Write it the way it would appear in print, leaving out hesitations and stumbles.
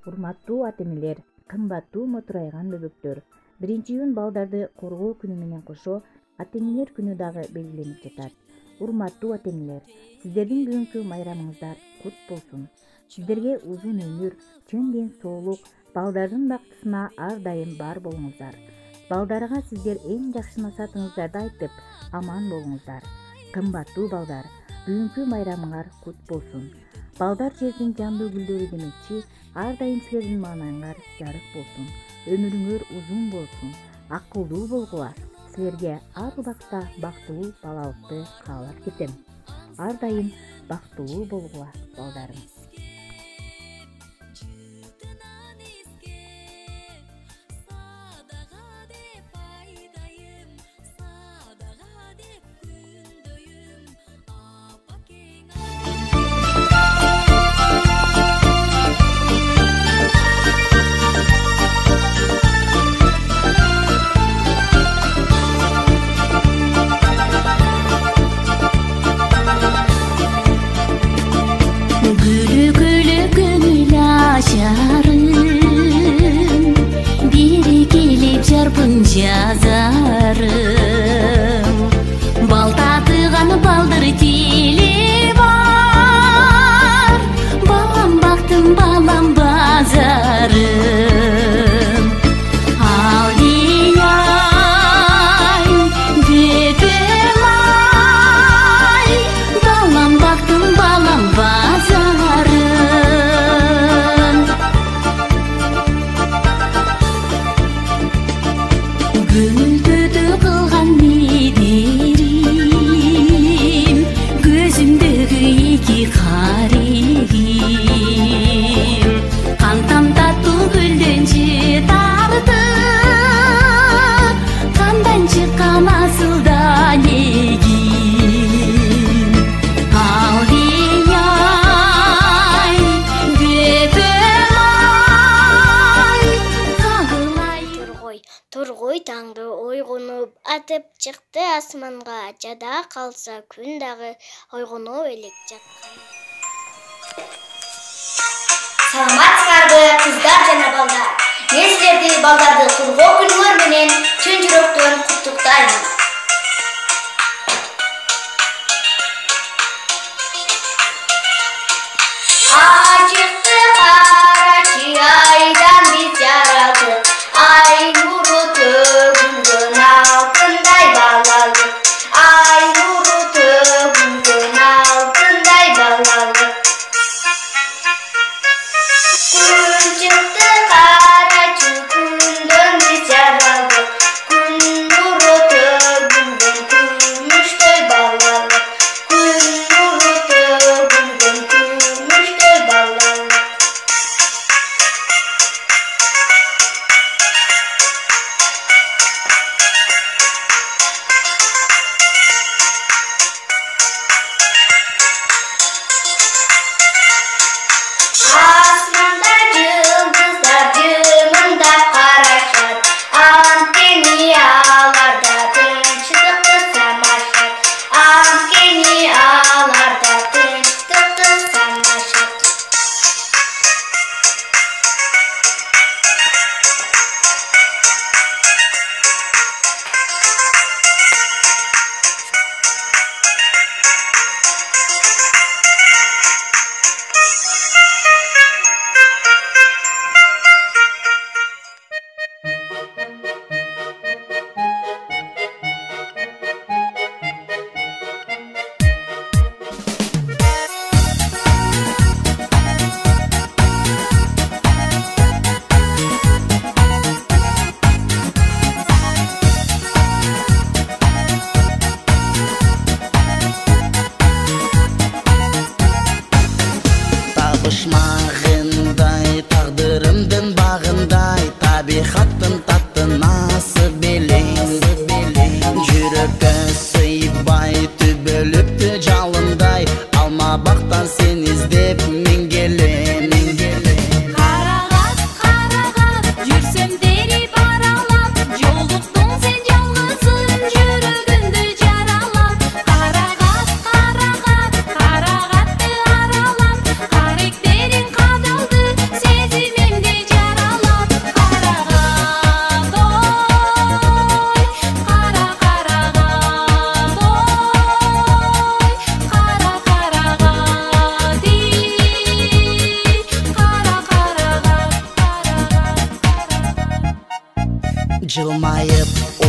Урматтуу ата-энелер, кымбаттуу мотурайган бөбөктөр, 1-июнь балдарды коргоо күнү менен кошо ата-энелер күнү дагы белгиленип жатат. Урматтуу ата-энелер, сиздердин бүгүнкү майрамыңыздар кут болсун. Сиздерге узун өмүр, чын ден соолук, балдардын бактысына ар дайым бар болуңуздар. Балдарга сиздер эң жакшы насаатыңыздарды айтып, аман болуңуздар. Кымбаттуу балдар, бүгүнкү майрамыңар кут болсун. Балдар жердин жандуу гүлдөрү демекчи, ар дайым силердин маанайыңар жарык болсун. Өмүрүңөр узун болсун, акылдуу болгула. Силерге ар убакта бактылуу балалыкты каалап кетем. Ар дайым бактылуу болгула балдарым. Бири келип жарпын жазарым, бал татыган балдыр тили бар, балам бактым балам базарым. Алдияй, бетим ай, балам бактым балам базарым. Гүлдүдү кылган медерим, көзүмдөгү эки карегим, кантам таттуу гүлдөнчү тартып, кандан чыккан асылдан эгим. Алдияй, бетим ай, кагылай. Тургуй таңды ойгонуп атып чыкты асманга, жада калса күн дагы ойгонуп элек жаткан. Саламатсыздарбы кыздар жана балдар. Мен силерди балдарды тургоо күнүңөр менен чын жүрөктөн куттуктаймын. Ай чыкты карачы айдан биз жаралдык, ай нуру төгүлгөн алтындай балалык, ай нуру төгүлгөн алтындай балалык. Күн чыкты карачы күндөн биз жаралдык, күн нуру төгүлгөн күмүштөй балалык, күн нуру төгүлгөн күмүштөй балалык. жылмайып